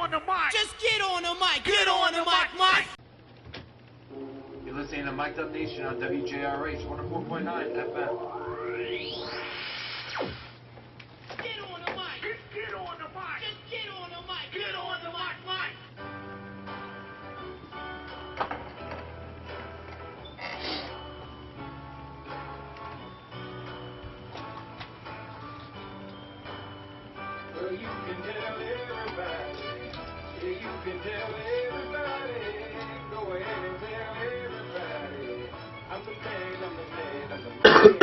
on the mic. Just get on the mic. Get on the mic, Mike. You're listening to Mic'd Up Nation on WJRH 104.9 FM. Get on the mic. Just get on the mic. Just get on the mic. Get on the mic, Mike. Well, you can tell everybody. Yeah, you can tell everybody. Go ahead and tell everybody. I'm the man, I'm the man, I'm the man.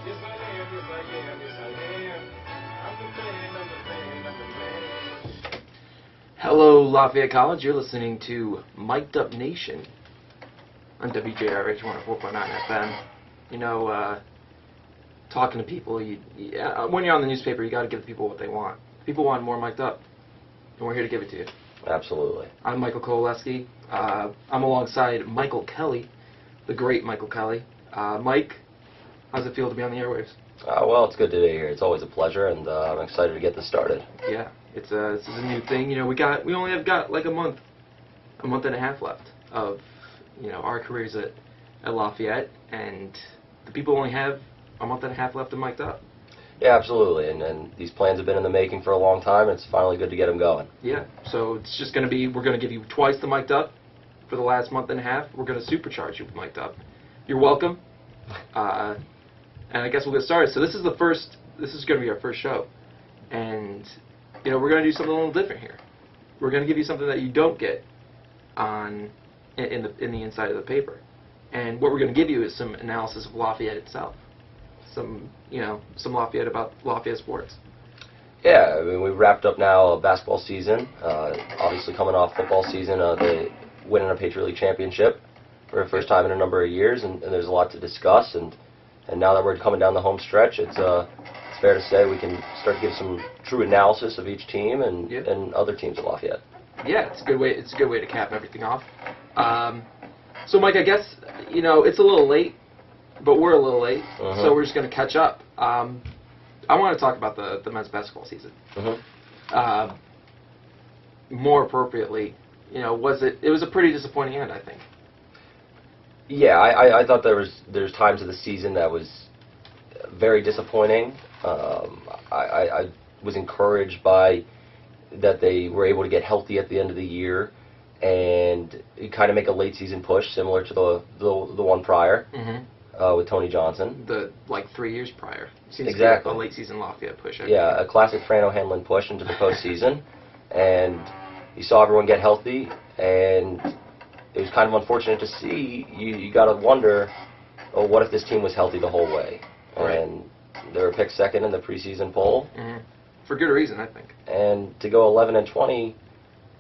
Yes, I am, yes, I am, yes, I am. I'm the man, I'm the man, I'm the man. Hello, Lafayette College. You're listening to Mic'd Up Nation on WJRH 104.9 FM. You know, talking to people, when you're on the newspaper, you got to give people what they want. People want more mic'd up, and we're here to give it to you. Absolutely. I'm Michael Koleski. I'm alongside Michael Kelly, the great Michael Kelly. Mike, how's it feel to be on the airwaves? Well, it's good to be here. It's always a pleasure, and I'm excited to get this started. Yeah, this is a new thing. You know, we only have got like a month and a half left of, our careers at Lafayette, and the people only have a month and a half left of Mic'd Up. Yeah, absolutely, and these plans have been in the making for a long time, and it's finally good to get them going. Yeah, so it's just going to be, we're going to give you twice the Mic'd Up for the last month and a half. We're going to supercharge you with Mic'd Up. You're welcome. And I guess we'll get started. So this is going to be our first show. And, we're going to do something a little different here. We're going to give you something that you don't get in the inside of the paper. And what we're going to give you is some analysis of Lafayette itself. Some Lafayette about Lafayette sports. Yeah, I mean, we've wrapped up now a basketball season, obviously coming off football season, the winning a Patriot League championship for the first time in a number of years, and there's a lot to discuss, and now that we're coming down the home stretch, it's fair to say we can start to give some true analysis of each team and other teams at Lafayette. Yeah, it's a good way to cap everything off. So Mike, I guess, it's a little late, but we're a little late, so we're just going to catch up. I want to talk about the men's basketball season. More appropriately, it was a pretty disappointing end, I think. Yeah, I thought there's times of the season that was very disappointing. I was encouraged by that they were able to get healthy at the end of the year and kind of make a late season push similar to the one prior. With Tony Johnson. 3 years prior. Seems exactly. To be a late season Lafayette push. Yeah, a classic Fran O'Hanlon push into the postseason. And you saw everyone get healthy, and it was kind of unfortunate to see. You got to wonder, what if this team was healthy the whole way? Right. And they were picked second in the preseason poll. For good reason, I think. And to go 11-20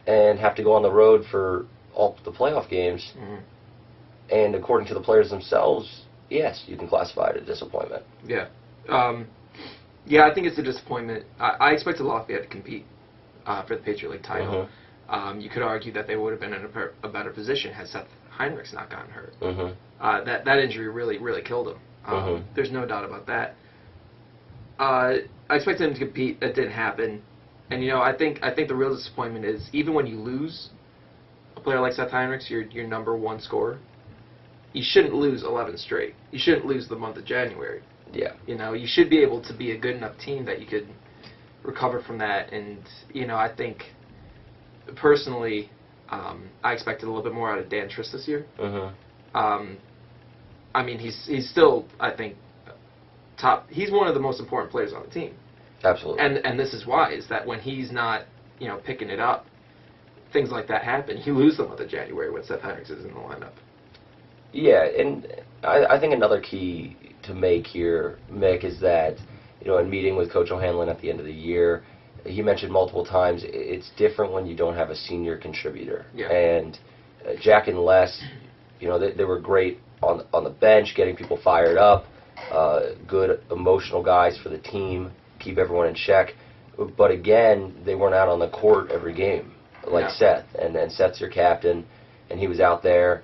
and have to go on the road for all the playoff games, and according to the players themselves, yes, you can classify it as a disappointment. Yeah. I think it's a disappointment. I expected Lafayette to compete for the Patriot League title. You could argue that they would have been in a better position had Seth Heinrichs not gotten hurt. That injury really, really killed him. There's no doubt about that. I expected him to compete. That didn't happen. And, I think the real disappointment is even when you lose a player like Seth Heinrichs, your number one scorer, you shouldn't lose 11 straight. You shouldn't lose the month of January. Yeah. You should be able to be a good enough team that you could recover from that. And, I think, personally, I expected a little bit more out of Dan Triss this year. I mean, he's still, I think, top. He's one of the most important players on the team. Absolutely. And this is why, is that when he's not, picking it up, things like that happen. You lose the month of January when Seth Heinrichs is in the lineup. Yeah, and I think another key to make here, Mick, is that, in meeting with Coach O'Hanlon at the end of the year, he mentioned multiple times it's different when you don't have a senior contributor. Yeah. And Jack and Les, they were great on the bench, getting people fired up, good emotional guys for the team, keep everyone in check. But again, they weren't out on the court every game like Seth. And Seth's your captain, and he was out there.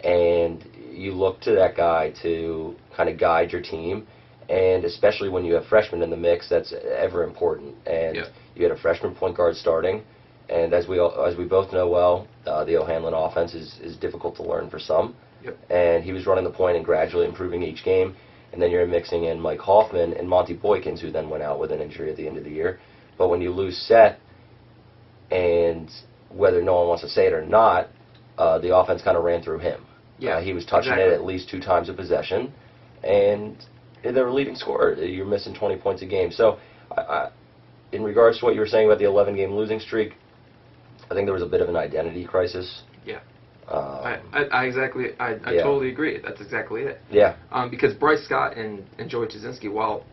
And you look to that guy to kind of guide your team, and especially when you have freshmen in the mix, that's ever important. And you had a freshman point guard starting, And as we both know well, the O'Hanlon offense is difficult to learn for some. Yep. And he was running the point and gradually improving each game. And then you're mixing in Mike Hoffman and Monty Boykins, who then went out with an injury at the end of the year. But when you lose Seth, and whether no one wants to say it or not, the offense kind of ran through him. Yeah, he was touching it at least 2 times a possession, and they were leading scorer. You're missing 20 points a game. So, in regards to what you were saying about the 11-game losing streak, I think there was a bit of an identity crisis. Yeah. Uh, I totally agree. That's exactly it. Yeah. Because Bryce Scott and Joey Tuzinski, while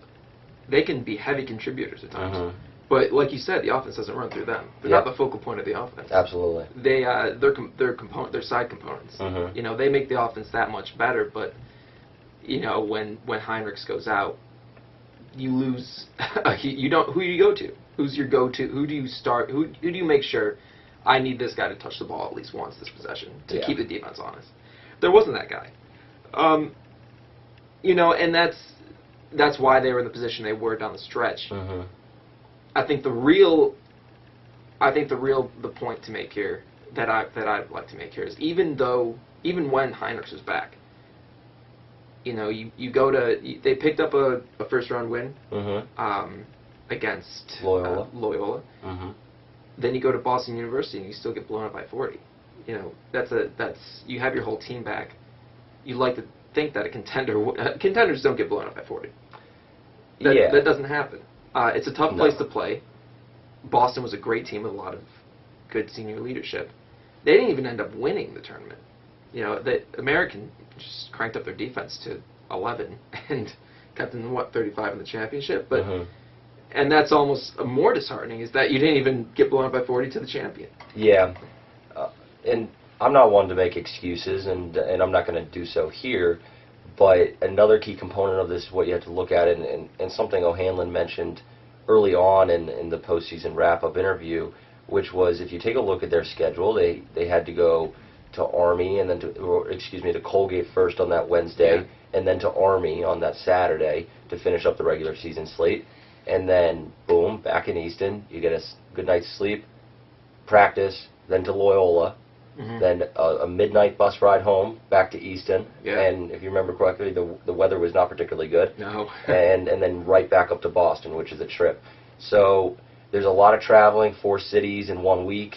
they can be heavy contributors at times, but like you said, the offense doesn't run through them. They're not the focal point of the offense. Absolutely. They're side components. You know, they make the offense that much better. But you know, when Heinrichs goes out, you lose. You don't. Who do you go to? Who's your go-to? Who do you start? Who do you make sure? I need this guy to touch the ball at least once this possession to keep the defense honest. There wasn't that guy. You know, and that's why they were in the position they were down the stretch. I think the point to make here that I'd like to make here is even when Heinrichs was back, you know, they picked up a first round win against Loyola. Then you go to Boston University and you still get blown up by 40. You know, that's you have your whole team back. You like to think that contenders don't get blown up by 40. That doesn't happen. It's a tough place to play. Boston was a great team with a lot of good senior leadership. They didn't even end up winning the tournament. You know, the American just cranked up their defense to 11 and got them 35 in the championship. But and that's almost more disheartening is that you didn't even get blown up by 40 to the champion. Yeah, and I'm not one to make excuses, and I'm not going to do so here. But another key component of this is what you have to look at, and something O'Hanlon mentioned early on in the postseason wrap-up interview, which was if you take a look at their schedule, they had to go to Army and then to Colgate first on that Wednesday, and then to Army on that Saturday to finish up the regular season slate, and then boom, back in Easton, you get a good night's sleep, practice, then to Loyola. Then a midnight bus ride home back to Easton, and if you remember correctly, the weather was not particularly good. No. and then right back up to Boston, which is a trip. So there's a lot of traveling, 4 cities in 1 week,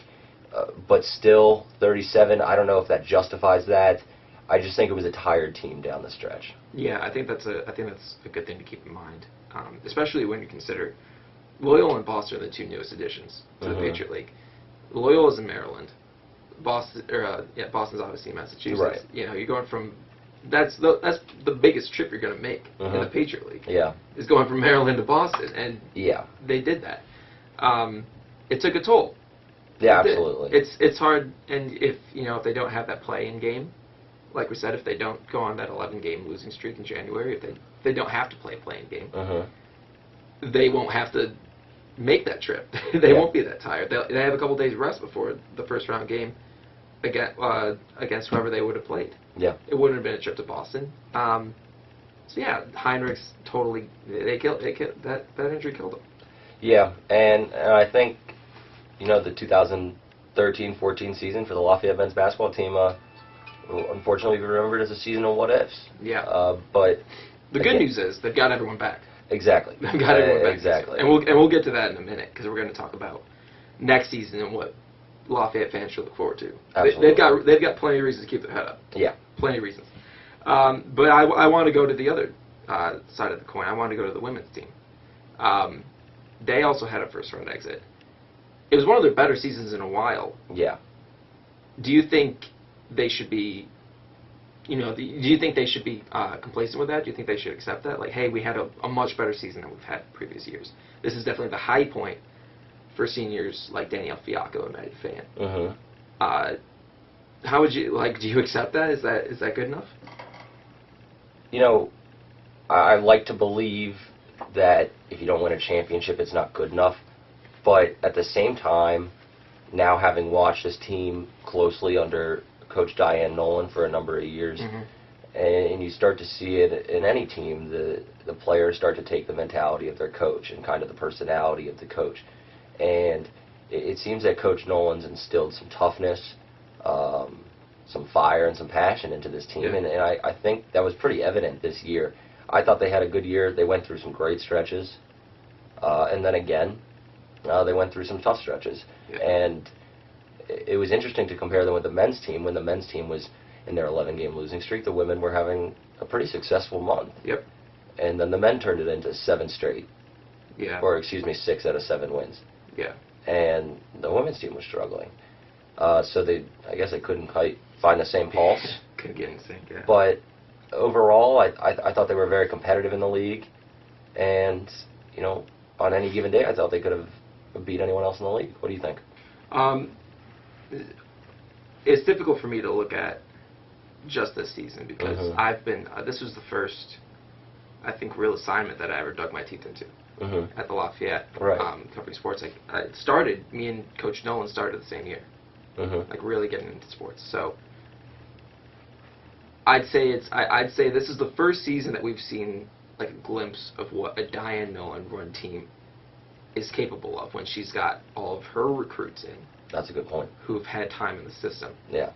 but still 37. I don't know if that justifies that. I just think it was a tired team down the stretch. Yeah, I think that's a good thing to keep in mind, especially when you consider Loyola and Boston are the 2 newest additions to the Patriot League. Loyola's in Maryland. Boston's obviously in Massachusetts. Right. You know, you're going from that's the biggest trip you're going to make in the Patriot League. Yeah. Is going from Maryland to Boston, and they did that. It took a toll. Yeah, absolutely. It's hard, and if they don't have that play-in game, like we said, if they don't go on that 11-game losing streak in January, if they don't have to play a play-in game, they won't have to make that trip. They won't be that tired. They have a couple days rest before the first round game against whoever they would have played. Yeah, it wouldn't have been a trip to Boston. So yeah, Heinrichs totally they killed that injury killed him. Yeah, and I think the 2013-14 season for the Lafayette men's basketball team, unfortunately, we remembered as a season of what ifs. Yeah. But the good news is they've got everyone back. Exactly. They've got everyone back. Exactly. And we'll get to that in a minute because we're going to talk about next season and what Lafayette fans should look forward to. Absolutely. They've got plenty of reasons to keep their head up. Yeah. Plenty of reasons. But I want to go to the other side of the coin. I want to go to the women's team. They also had a first-round exit. It was one of their better seasons in a while. Yeah. Do you think they should be, do you think they should be complacent with that? Do you think they should accept that? Like, hey, we had a much better season than we've had previous years. This is definitely the high point for seniors like Danielle Fiacco and Maddie Fan. How would you, do you accept that? Is that good enough? I like to believe that if you don't win a championship, it's not good enough. But at the same time, now having watched this team closely under Coach Diane Nolan for a number of years, and you start to see it in any team, the players start to take the mentality of their coach and kind of the personality of the coach. And it seems that Coach Nolan's instilled some toughness, some fire, and some passion into this team, and I think that was pretty evident this year. I thought they had a good year. They went through some great stretches, and then again, they went through some tough stretches. And it was interesting to compare them with the men's team. When the men's team was in their 11-game losing streak, the women were having a pretty successful month. Yep. And then the men turned it into 7 straight. Yeah. Or, excuse me, 6 out of 7 wins. Yeah. And the women's team was struggling. So I guess they couldn't quite find the same pulse. Couldn't get in sync, yeah. But overall, I thought they were very competitive in the league. And, you know, on any given day, I thought they could have beat anyone else in the league. What do you think? It's difficult for me to look at just this season because I've been, this was the first, I think, real assignment that I ever dug my teeth into at the Lafayette covering sports. Me and Coach Nolan started the same year, like really getting into sports. So I'd say this is the first season that we've seen like a glimpse of what a Diane Nolan run team is capable of when she's got all of her recruits in. That's a good point. Who've had time in the system. Yeah.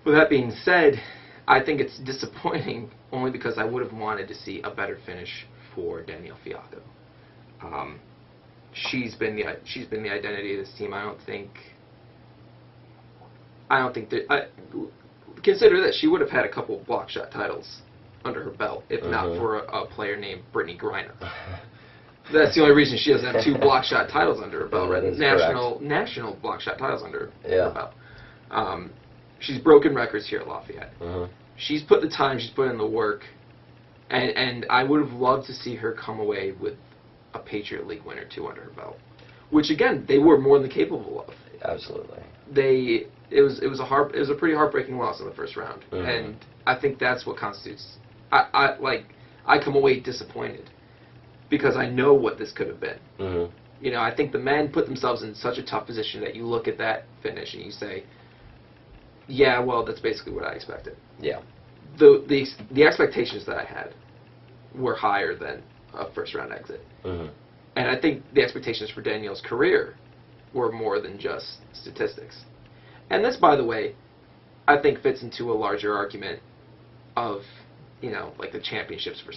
With that being said, I think it's disappointing only because I would have wanted to see a better finish for Danielle Fiacco. She's been the identity of this team. I don't think that. Consider this: she would have had a couple of block shot titles under her belt if not for a player named Brittany Griner. That's the only reason she doesn't have 2 block shot titles under her belt. National block shot titles under her belt. She's broken records here at Lafayette. She's put the time, she's put in the work, and I would have loved to see her come away with a Patriot League win or 2 under her belt, which again they were more than capable of. Absolutely. It was a pretty heartbreaking loss in the first round, and I think that's what constitutes. I come away disappointed because I know what this could have been. You know, I think the men put themselves in such a tough position that you look at that finish and you say, yeah, well, that's basically what I expected. Yeah. The expectations that I had were higher than a first-round exit. And I think the expectations for Danielle's career were more than just statistics. And this, by the way, I think fits into a larger argument of, you know, like the championships for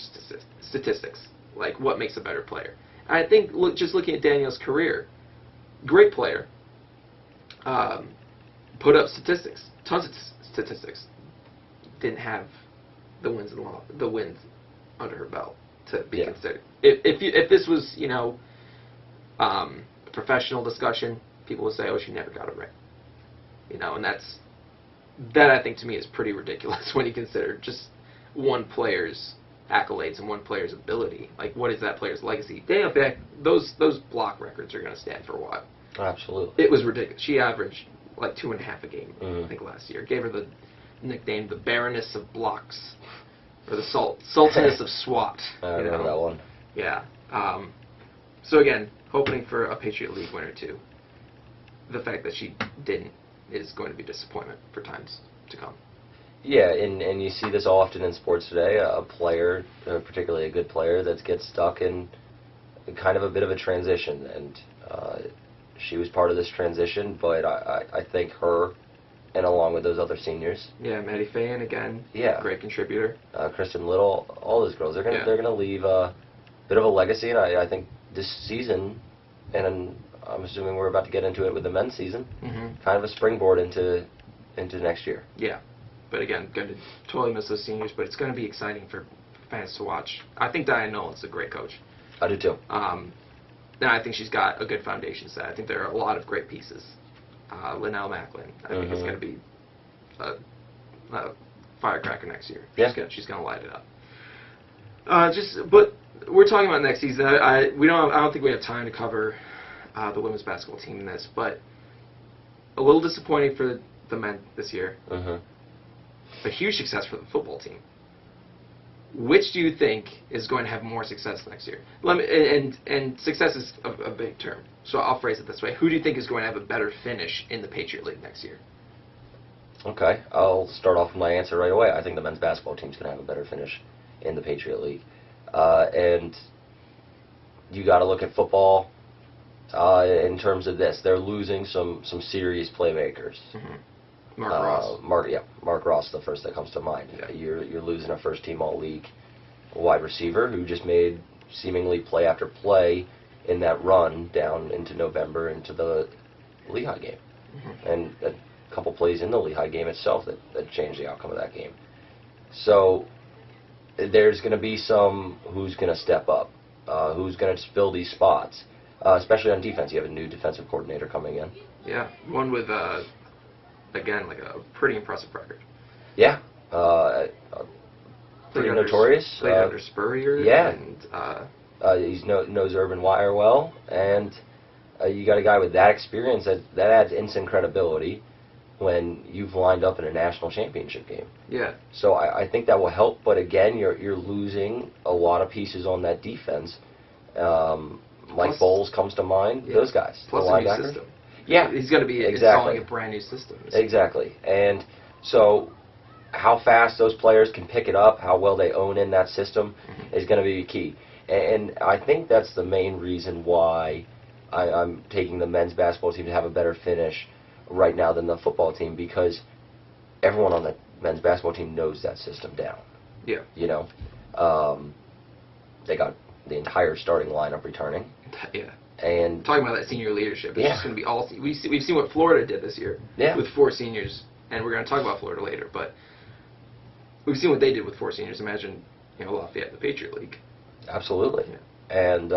statistics. Like, what makes a better player? And I think just looking at Danielle's career, great player, put up statistics, tons of statistics, didn't have the wins under her belt to be considered. If this was, you know, a professional discussion, people would say, oh, she never got a ring. You know, and that I think to me is pretty ridiculous when you consider just one player's accolades and one player's ability. Like, what is that player's legacy? Damn, those block records are going to stand for a while. Absolutely. It was ridiculous. She averaged like 2.5 a game, I think, last year. Gave her the nickname the Baroness of Blocks, or the Sultaness of SWAT. I remember that one. Yeah. So again, hoping for a Patriot League win or 2. The fact that she didn't is going to be disappointment for times to come. Yeah, and you see this often in sports today. A player, particularly a good player, that gets stuck in kind of a bit of a transition, and she was part of this transition. But I think her, and along with those other seniors, Maddie Fayen again, great contributor. Kristen Little, all those girls, they're gonna leave a bit of a legacy, and I think this season, and I'm assuming we're about to get into it with the men's season, kind of a springboard into next year. Yeah. But again, going to totally miss those seniors, but it's going to be exciting for fans to watch. I think Diane Nolan's a great coach. I do too. And I think she's got a good foundation set. I think there are a lot of great pieces. Linnell Macklin, I think is going to be a firecracker next year. She's going to light it up. But we're talking about next season. I don't think we have time to cover the women's basketball team in this, but a little disappointing for the men this year. A huge success for the football team. Which do you think is going to have more success next year? And success is a big term, so I'll phrase it this way. Who do you think is going to have a better finish in the Patriot League next year? Okay, I'll start off with my answer right away. I think the men's basketball team's going to have a better finish in the Patriot League. And you got to look at football in terms of this. They're losing some serious playmakers. Mark Ross. Mark Ross, the first that comes to mind. Yeah. You're losing a first-team All-League wide receiver who just made seemingly play after play in that run down into November into the Lehigh game, and a couple plays in the Lehigh game itself that changed the outcome of that game. So there's going to be some who's going to step up, who's going to fill these spots, especially on defense. You have a new defensive coordinator coming in. Yeah, one with again like a pretty impressive record. Yeah, pretty notorious. Played under Spurrier. Yeah. And he knows Urban Meyer well, and you got a guy with that experience that adds instant credibility when you've lined up in a national championship game. yeah, So I think that will help, but again, you're losing a lot of pieces on that defense. Like Bowles comes to mind. Yeah. Those guys, plus the a new linebackers. system. Yeah, He's going to be exactly. installing a brand new system. Exactly. And so how fast those players can pick it up, how well they own in that system is going to be key. And I think that's the main reason why I'm taking the men's basketball team to have a better finish right now than the football team, because everyone on the men's basketball team knows that system down. Yeah. You know, they got the entire starting lineup returning. Yeah. And Talking about that senior leadership, it's Yeah. just going to be all. We've seen what Florida did this year Yeah. with 4 seniors, and we're going to talk about Florida later. But we've seen what they did with 4 seniors. Imagine, Lafayette in the Patriot League. absolutely. Yeah. And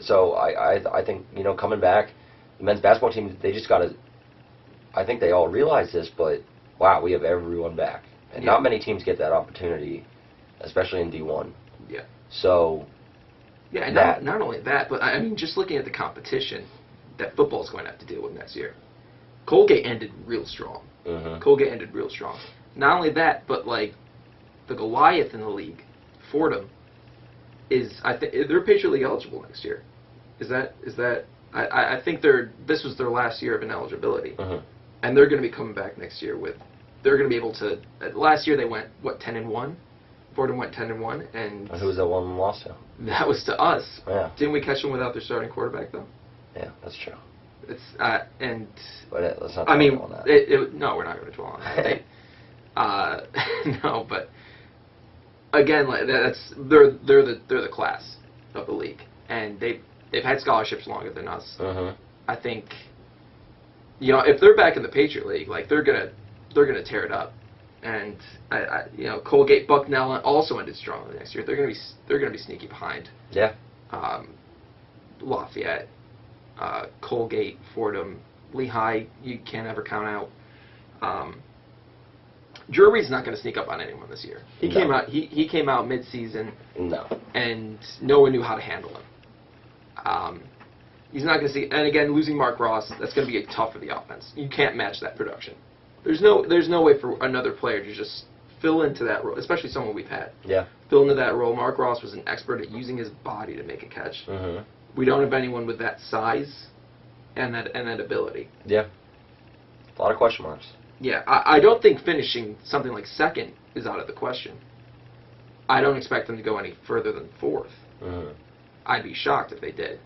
so I think coming back, the men's basketball team, they just got to. I think they all realize this, but wow, we have everyone back, and Yeah. not many teams get that opportunity, especially in D1. Yeah. So Yeah, and that- not only that, but I mean, just looking at the competition that football's going to have to deal with next year. Colgate ended real strong. mhm. Colgate ended real strong. Not only that, but like the Goliath in the league, Fordham, I think they're Patriot League eligible next year. Is that? I think this was their last year of ineligibility, Mhm. and they're going to be coming back next year with. They're going to be able to. Last year they went 10-1. Fordham went 10-1, and Who was that one lost to? that was to us. Yeah, Didn't we catch them without their starting quarterback though? yeah, that's true. It's and But let's not. I mean, dwell on that. no, we're not going to dwell on that. No, but again, like they're the class of the league, and they've had scholarships longer than us. Mhm. I think, if they're back in the Patriot League, like they're gonna tear it up, and Colgate, Bucknell also ended strongly next year. They're gonna be sneaky behind. Yeah. Lafayette, Colgate, Fordham, Lehigh, you can't ever count out. Drury's not going to sneak up on anyone this year. He No. came out mid-season, No. and no one knew how to handle him. He's not going to see. And again, losing Mark Ross, that's going to be tough for the offense. You can't match that production. There's no way for another player to just fill into that role, especially someone we've had. Yeah. Fill into that role. Mark Ross was an expert at using his body to make a catch. Mhm. We don't have anyone with that size and that ability. Yeah. A lot of question marks. Yeah, I don't think finishing something like second is out of the question. I don't expect them to go any further than 4th. Mhm. I'd be shocked if they did.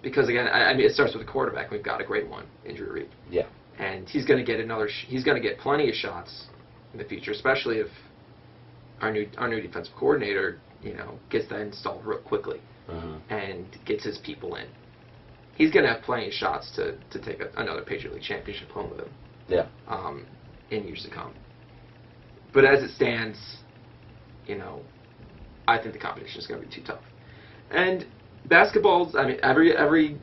Because again, I mean, it starts with the quarterback. We've got a great one in Drew Reed. Yeah. And he's going to get he's going to get plenty of shots in the future, especially if our new defensive coordinator, gets that installed real quickly Mhm. and gets his people in. He's going to have plenty of shots to take another Patriot League championship home with him. Yeah. In years to come. But as it stands, I think the competition is going to be too tough. And basketball's, I mean, every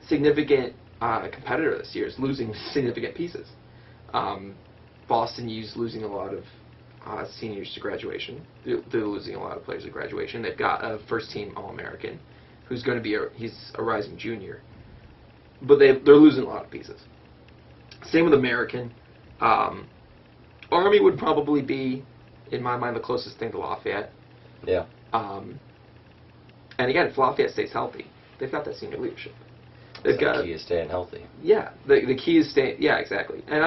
significant competitor this year is losing significant pieces. Boston U's losing a lot of seniors to graduation. They're losing a lot of players to graduation. They've got a first-team All-American who's going to be he's a rising junior. But they're losing a lot of pieces. Same with American. Army would probably be, in my mind, the closest thing to Lafayette. Yeah. And again, if Lafayette stays healthy, they've got that senior leadership. They've The got key is staying healthy. yeah. The key is staying. Yeah, exactly. And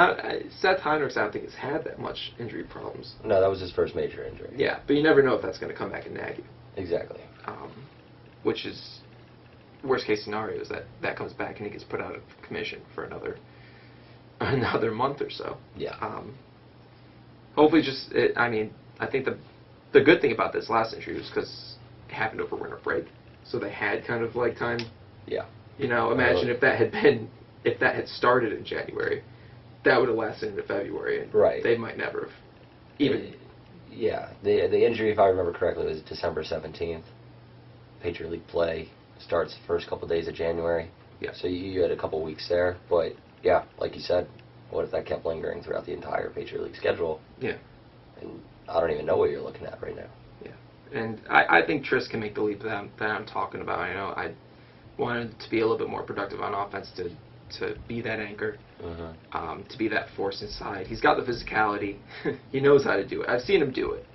Seth Heinrichs, I don't think has had that much injury problems. No, that was his first major injury. Yeah, but you never know if that's going to come back and nag you. Exactly. Which is worst case scenario is that comes back and he gets put out of commission for another month or so. Yeah. Hopefully, I think the good thing about this last injury was because it happened over winter break, so they had kind of like time. Yeah. Imagine if that had started in January, that would have lasted into February, and right. they might never have even. Yeah, the injury, if I remember correctly, was December 17th. Patriot League play starts the first couple days of January. Yeah. So you had a couple weeks there, but yeah, like you said, what if that kept lingering throughout the entire Patriot League schedule? Yeah. And I don't even know what you're looking at right now. Yeah. And I think Tris can make the leap that I'm talking about. I wanted to be a little bit more productive on offense to be that anchor, to be that force inside. He's got the physicality. He knows how to do it. I've seen him do it.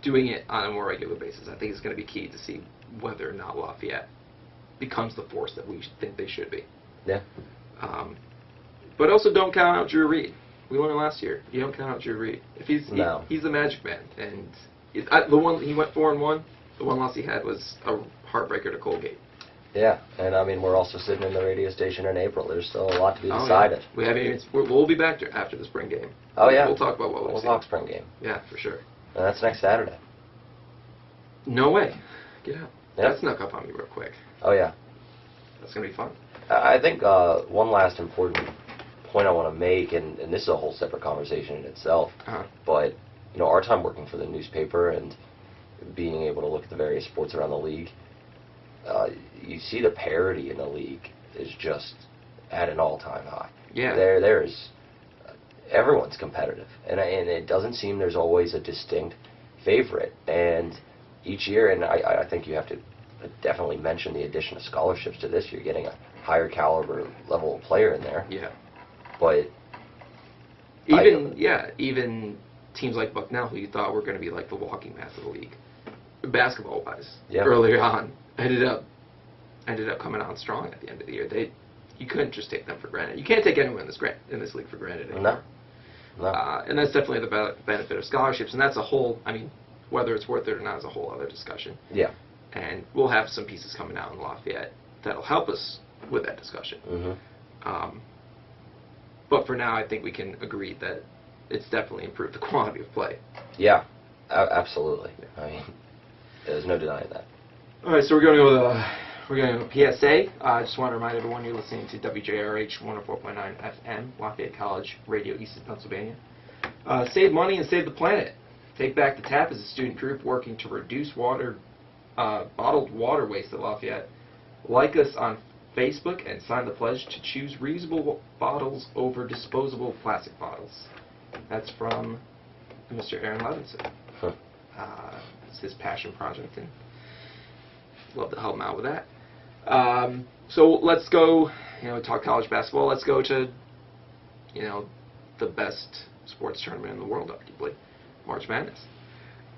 Doing it on a more regular basis, I think is going to be key to see whether or not Lafayette becomes the force that we think they should be. Yeah. But also don't count out Drew Reed. We learned last year. You don't count out Drew Reed. If he's the magic man, and the one he went 4-1. The one loss he had was a heartbreaker to Colgate. Yeah, and I mean we're also sitting in the radio station in April. There's still a lot to be decided. Yeah. We haven't. We'll be back after the spring game. Oh yeah. We'll talk about what we'll talk spring game. Yeah, for sure. And that's next Saturday. No way. Get out. Yeah. That snuck up on me real quick. Oh yeah. That's gonna be fun. I think one last important point I want to make, and this is a whole separate conversation in itself, but our time working for the newspaper and being able to look at the various sports around the league, you see the parity in the league is just at an all-time high. Yeah. There's everyone's competitive, and it doesn't seem there's always a distinct favorite. And each year, and I think you have to definitely mention the addition of scholarships to this. You're getting a higher caliber level of player in there. Yeah. But even teams like Bucknell, who you thought were going to be like the walking mass of the league, basketball-wise, earlier on, ended up coming on strong at the end of the year. You couldn't just take them for granted. You can't take anyone in this league for granted anymore. No. And that's definitely the benefit of scholarships, and that's a whole. Whether it's worth it or not is a whole other discussion. Yeah. And we'll have some pieces coming out in Lafayette that'll help us with that discussion. But for now, I think we can agree that it's definitely improved the quality of play. Yeah, absolutely. Yeah. There's no denying that. All right, so we're going to go PSA. I just want to remind everyone you're listening to WJRH 104.9 FM, Lafayette College Radio, Easton, Pennsylvania. Save money and save the planet. Take Back the Tap is a student group working to reduce bottled water waste at Lafayette. Like us on Facebook and sign the pledge to choose reusable bottles over disposable plastic bottles. That's from Mr. Aaron Levinson. It's his passion project, and love to help him out with that. So let's go, talk college basketball. Let's go to, the best sports tournament in the world, arguably, March Madness.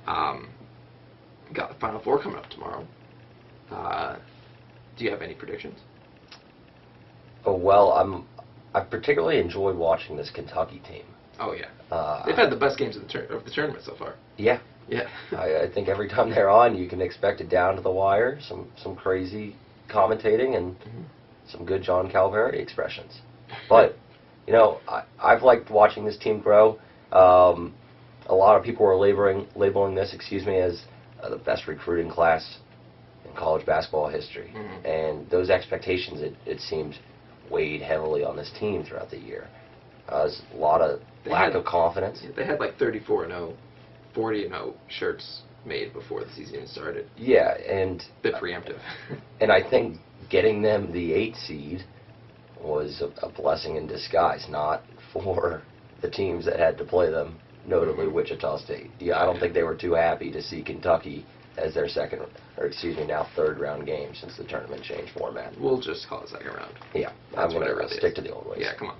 Got the Final Four coming up tomorrow. Do you have any predictions? Oh, well, I particularly enjoyed watching this Kentucky team. Oh yeah, they've had the best games of the tournament so far. Yeah. Yeah. I think every time they're on, you can expect it down to the wire, some crazy commentating, and some good John Calipari expressions. But I've liked watching this team grow. A lot of people are labeling this, as the best recruiting class in college basketball history, and those expectations, it seemed, weighed heavily on this team throughout the year. There's a lot of lack of confidence. They had like 34-0, 40-0 shirts made before the season started. Yeah, and a bit preemptive. And I think getting them the 8 seed was a blessing in disguise, not for the teams that had to play them, notably Wichita State. Yeah, I don't think they were too happy to see Kentucky as their now third round game since the tournament changed format. We'll just call it second round. Yeah, I'm going to stick to the old ways. Yeah, come on.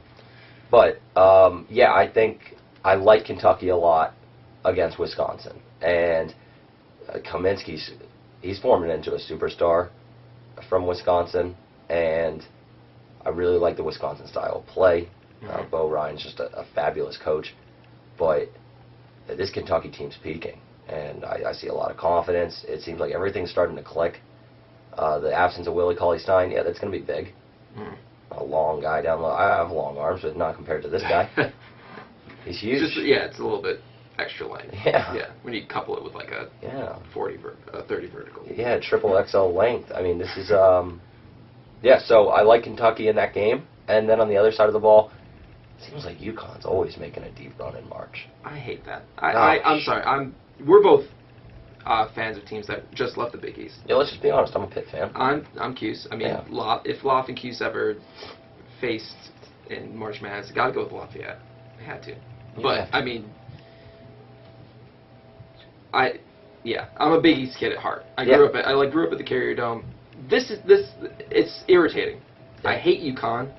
But, I think I like Kentucky a lot against Wisconsin. And Kaminsky's, he's forming into a superstar from Wisconsin, and I really like the Wisconsin style of play. Bo Ryan's just a fabulous coach. But this Kentucky team's peaking, and I see a lot of confidence. It seems like everything's starting to click. The absence of Willie Cauley-Stein, yeah, that's going to be big. Mm. A long guy down low. I have long arms, but not compared to this guy. He's huge. It's a little bit extra length. Yeah. Yeah. When you couple it with like a 30 vertical. Yeah, triple XL length. I mean, this is so I like Kentucky in that game, and then on the other side of the ball, it seems like UConn's always making a deep run in March. I hate that. I'm sorry. We're both fans of teams that just left the Big East. Yeah, let's just be honest. I'm a Pitt fan. I'm Cuse. I mean, if Loft and Cuse ever faced in March Madness, got to go with Lafayette. I had to. But I mean, I'm a Big East kid at heart. I grew up at the Carrier Dome. It's irritating. Yeah. I hate UConn.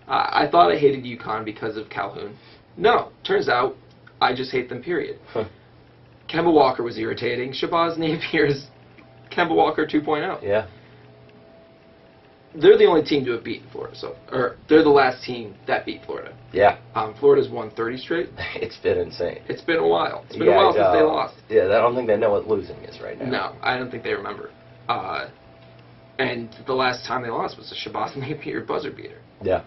I thought I hated UConn because of Calhoun. No, turns out I just hate them. Period. Kemba Walker was irritating. Shabazz Napier is Kemba Walker 2.0. Yeah. They're the only team to have beaten Florida, or they're the last team that beat Florida. Yeah. Florida's won 30 straight. It's been insane. It's been a while. It's been a while since they lost. Yeah, I don't think they know what losing is right now. No, I don't think they remember. And the last time they lost was a Shabazz Napier buzzer beater. Yeah.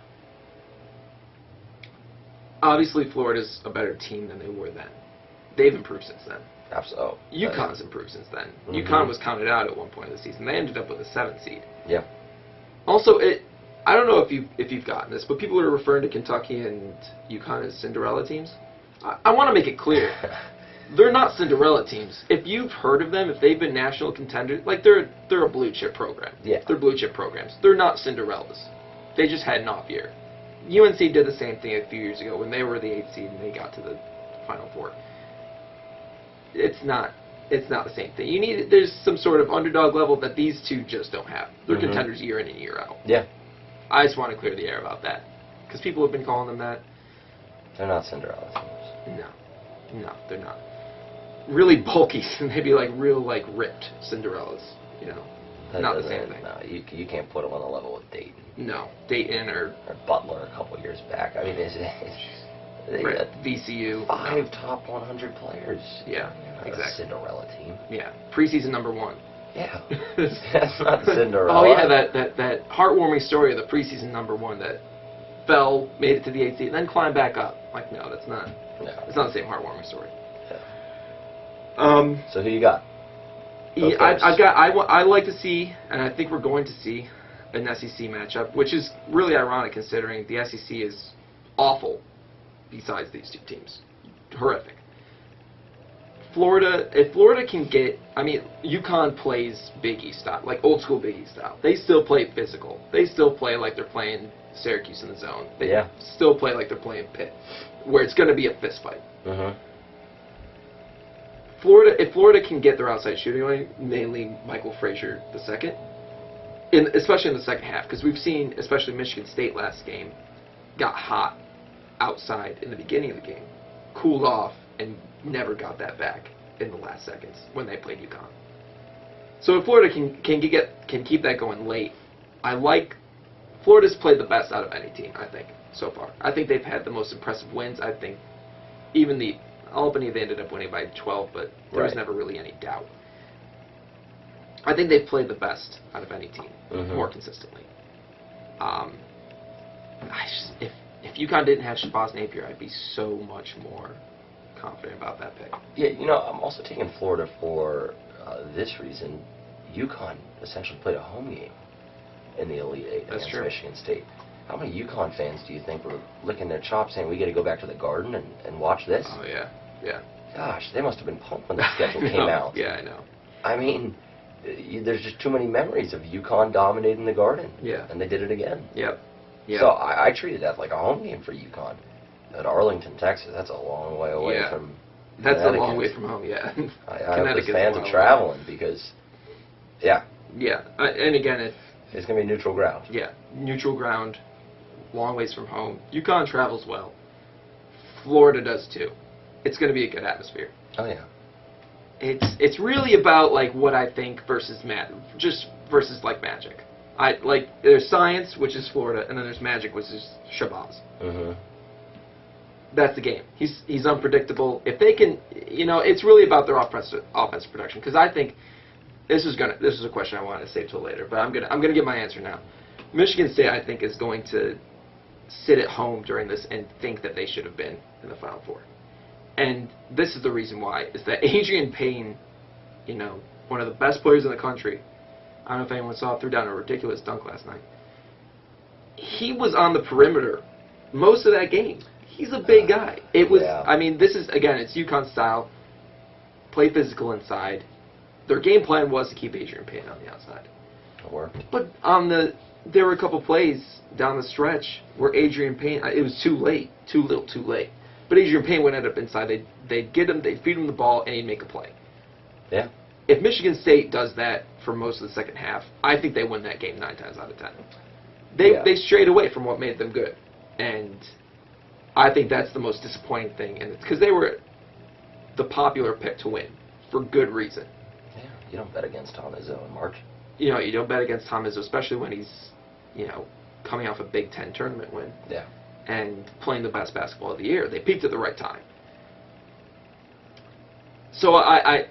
Obviously, Florida's a better team than they were then. They've improved since then. Absolutely. UConn's improved since then. Mhm. UConn was counted out at one point of the season. They ended up with a 7th seed. Yeah. Also, I don't know if you've gotten this, but people are referring to Kentucky and UConn as Cinderella teams. I want to make it clear. They're not Cinderella teams. If you've heard of them, if they've been national contenders, like they're a blue chip program. Yeah. They're blue chip programs. They're not Cinderellas. They just had an off year. UNC did the same thing a few years ago when they were the 8th seed and they got to the Final Four. It's not the same thing. There's some sort of underdog level that these two just don't have. They're contenders year in and year out. Yeah. I just want to clear the air about that because people have been calling them that. They're not Cinderella teams. No, they're not. Really bulky, maybe like real ripped Cinderellas. Not the same thing. No, you can't put them on the level with Dayton. No, Dayton or Butler a couple years back. I mean, they got VCU. 5 top 100 players. Yeah, Not exactly. A Cinderella team. Yeah, preseason number 1. Yeah, that's not Cinderella. Oh yeah, that heartwarming story of the preseason number 1 that made it to the 8th seed, and then climbed back up. Like, no, that's not. No. It's not the same heartwarming story. Yeah. So who you got? I like to see, and I think we're going to see, an SEC matchup, which is really ironic considering the SEC is awful besides these two teams. Horrific. If Florida can get, UConn plays Big East style, like old school Big East style. They still play physical. They still play like they're playing Syracuse in the zone. They still play like they're playing Pitt, where it's going to be a fist fight. Mm-hmm. If Florida can get their outside shooting line, mainly Michael Frazier II, especially in the second half, because we've seen, especially Michigan State last game, got hot outside in the beginning of the game, cooled off, and never got that back in the last seconds when they played UConn. So if Florida can keep that going late, Florida's played the best out of any team, I think, so far. I think they've had the most impressive wins. I think even the Albany, they ended up winning by 12, but there was never really any doubt. I think they've played the best out of any team, more consistently. If UConn didn't have Shabazz Napier, I'd be so much more confident about that pick. Yeah, I'm also taking Florida for this reason. UConn essentially played a home game in the Elite Eight against Michigan State. How many UConn fans do you think were licking their chops saying, we got to go back to the Garden and watch this? Oh, yeah. Yeah. Gosh, they must have been pumped when the schedule came out. Yeah, I know. I mean, there's just too many memories of UConn dominating the Garden. Yeah. And they did it again. Yep. So I treated that like a home game for UConn. At Arlington, Texas, that's a long way away from That's a long way from home, yeah. I hope the fans are traveling because, Yeah, and again, it's going to be neutral ground. Yeah, neutral ground, long ways from home. UConn travels well. Florida does too. It's going to be a good atmosphere. Oh, yeah. It's really about what I think versus versus Magic. There's science, which is Florida, and then there's magic, which is Shabazz. Mm-hmm. That's the game. He's unpredictable. If they can, it's really about their offensive production, because I think this is a question I want to save till later, but I'm gonna give my answer now. Michigan State, I think, is going to sit at home during this and think that they should have been in the Final Four. And this is the reason why, is that Adrian Payne, one of the best players in the country, I don't know if anyone saw, threw down a ridiculous dunk last night. He was on the perimeter most of that game. He's a big guy. It was, Yeah. I mean, this is, again, it's UConn style, play physical inside. Their game plan was to keep Adrian Payne on the outside. It worked. But there were a couple plays down the stretch where Adrian Payne, it was too late, too little, too late. But Adrian Payne would end up inside. They'd get him, they'd feed him the ball, and he'd make a play. Yeah. If Michigan State does that for most of the second half, I think they win that game 9 times out of 10. They strayed away from what made them good, and I think that's the most disappointing thing. And it's because they were the popular pick to win for good reason. Yeah. You don't bet against Tom Izzo in March. You don't bet against Tom Izzo, especially when he's, coming off a Big Ten tournament win. Yeah. And playing the best basketball of the year. They peaked at the right time. So I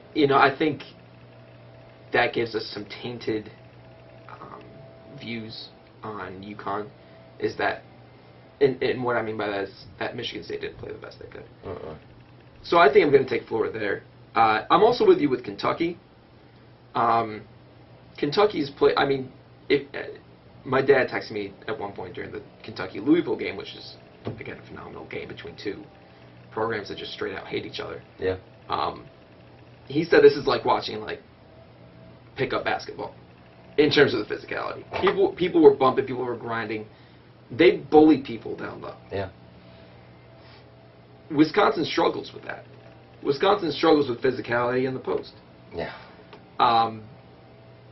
think that gives us some tainted views on UConn. Is that, and what I mean by that is that Michigan State didn't play the best they could. So I think I'm going to take Florida there. I'm also with you with Kentucky. Kentucky's play. I mean, my dad texted me at one point during the Kentucky-Louisville game, which is, again, a phenomenal game between two programs that just straight out hate each other. Yeah. He said this is like watching pickup basketball in terms of the physicality. People were bumping, people were grinding. They bullied people down low. Yeah. Wisconsin struggles with that. Wisconsin struggles with physicality in the post. Yeah.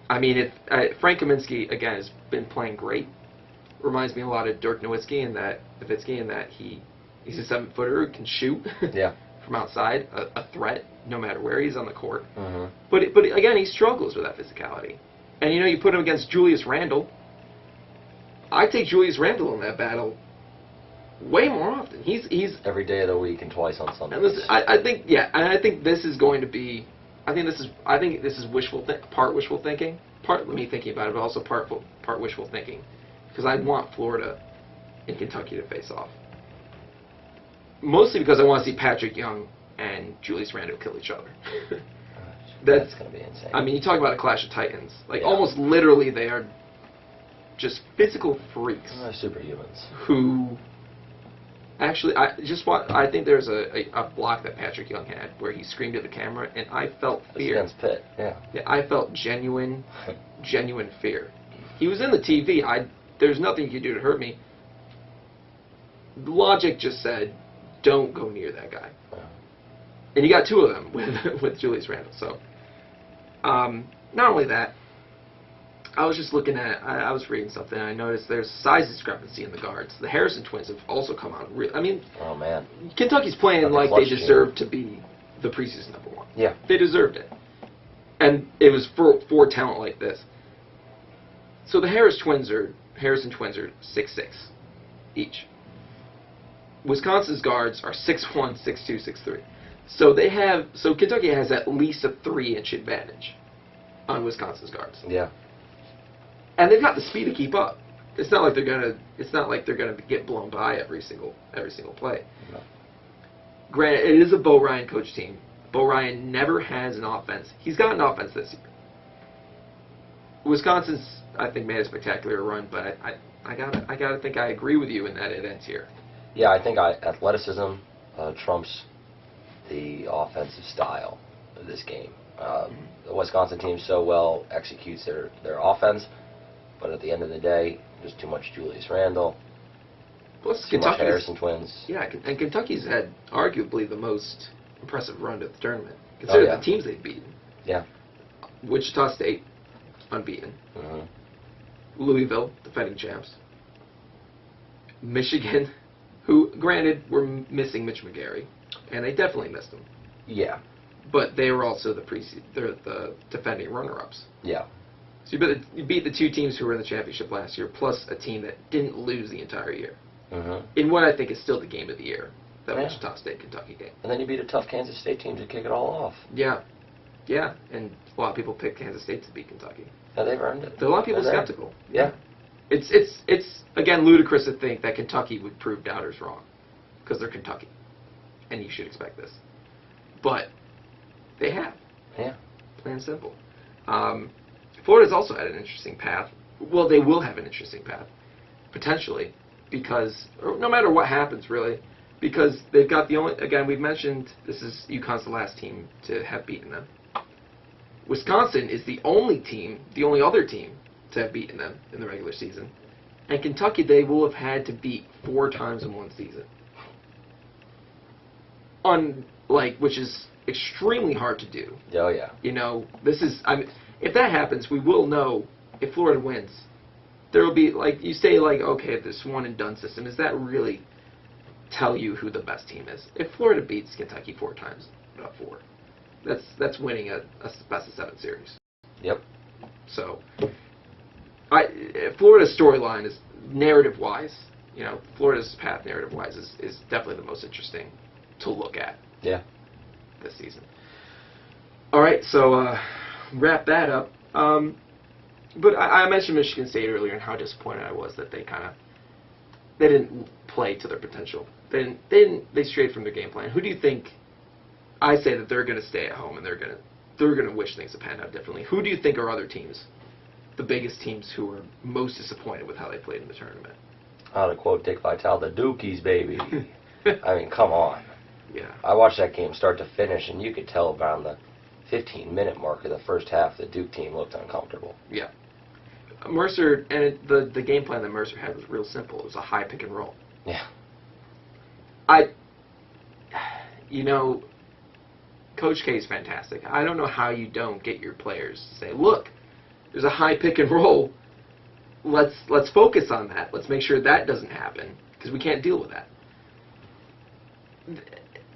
I mean, Frank Kaminsky, again, has been playing great. Reminds me a lot of Dirk Nowitzki in that he's a 7-footer who can shoot Yeah. from outside, a threat no matter where he's on the court. Mm-hmm. But again, he struggles with that physicality. And you put him against Julius Randle. I take Julius Randle in that battle way more often. He's Every day of the week and twice on Sundays. And listen, I think this is going to be. I think this is part wishful thinking, part me thinking about it, but also part wishful thinking, because I want Florida and Kentucky to face off. Mostly because I want to see Patrick Young and Julius Randle kill each other. That's going to be insane. I mean, you talk about a clash of titans. Yeah. Almost literally, they are just physical freaks. Superhumans. Who actually, I think there's a block that Patrick Young had where he screamed at the camera, and I felt fear. Against Pitt, yeah. Yeah, I felt genuine fear. He was in the TV. There's nothing you could do to hurt me. Logic just said, don't go near that guy. Yeah. And you got two of them with Julius Randle. So, not only that, I was just looking at, I was reading something, and I noticed there's size discrepancy in the guards. The Harrison twins have also come out. I mean, oh man, Kentucky's playing like they deserve to be the preseason #1. Yeah. They deserved it. And it was for talent like this. So the Harrison twins are 6'6" each. Wisconsin's guards are 6'1", 6'2", 6'3". So Kentucky has at least a 3-inch advantage on Wisconsin's guards. Yeah. And they've got the speed to keep up. It's not like they're gonna get blown by every single play. No. Granted, it is a Bo Ryan coach team. Bo Ryan never has an offense. He's got an offense this year. Wisconsin's, I think, made a spectacular run, but I gotta think I agree with you in that it ends here. Yeah, I think athleticism trumps the offensive style of this game. The Wisconsin team so well executes their offense, but at the end of the day, there's too much Julius Randle, Plus, too much Harrison twins. Yeah, and Kentucky's had arguably the most impressive run to the tournament. Consider the teams they've beaten. Yeah. Wichita State, unbeaten. Mm-hmm. Louisville, defending champs. Michigan, who, granted, were missing Mitch McGary, and they definitely missed him. Yeah. But they were also they're the defending runner-ups. Yeah. So you beat the two teams who were in the championship last year, plus a team that didn't lose the entire year. Mm-hmm. In what I think is still the game of the year, that Yeah. Wichita State-Kentucky game. And then you beat a tough Kansas State team to kick it all off. Yeah. Yeah, and a lot of people picked Kansas State to beat Kentucky. Yeah, they've earned it. A lot of people They're there. skeptical. Yeah. It's again ludicrous to think that Kentucky would prove doubters wrong, because they're Kentucky, and you should expect this. But they have. Yeah. Plain and simple. Florida's also had an interesting path. Well, they will have an interesting path, potentially, because or no matter what happens, really, because they've got the only. Again, we've mentioned this is UConn's the last team to have beaten them. Wisconsin is the only other team to have beaten them in the regular season, and Kentucky they will have had to beat 4 times in one season. Which is extremely hard to do. Oh yeah. You know, this is. I mean, if that happens, we will know if Florida wins. There will be like you say, like okay, this one and done system. Does that really tell you who the best team is? If Florida beats Kentucky 4 times, 4, that's winning a best of 7 series. Yep. So, Florida's storyline is narrative-wise. You know, Florida's path narrative-wise is definitely the most interesting to look at. Yeah. This season. All right, so wrap that up. But I mentioned Michigan State earlier and how disappointed I was that they didn't play to their potential. They strayed from their game plan. Who do you think? I say that they're going to stay at home and they're going to wish things had panned out differently. Who do you think are other teams, the biggest teams who are most disappointed with how they played in the tournament? To quote Dick Vitale, the Dukies, baby. I mean, come on. Yeah. I watched that game start to finish, and you could tell around the 15-minute mark of the first half the Duke team looked uncomfortable. Yeah. Mercer, and the game plan that Mercer had was real simple. It was a high pick and roll. Yeah. Coach K is fantastic. I don't know how you don't get your players to say, look, there's a high pick and roll. Let's focus on that. Let's make sure that doesn't happen, because we can't deal with that.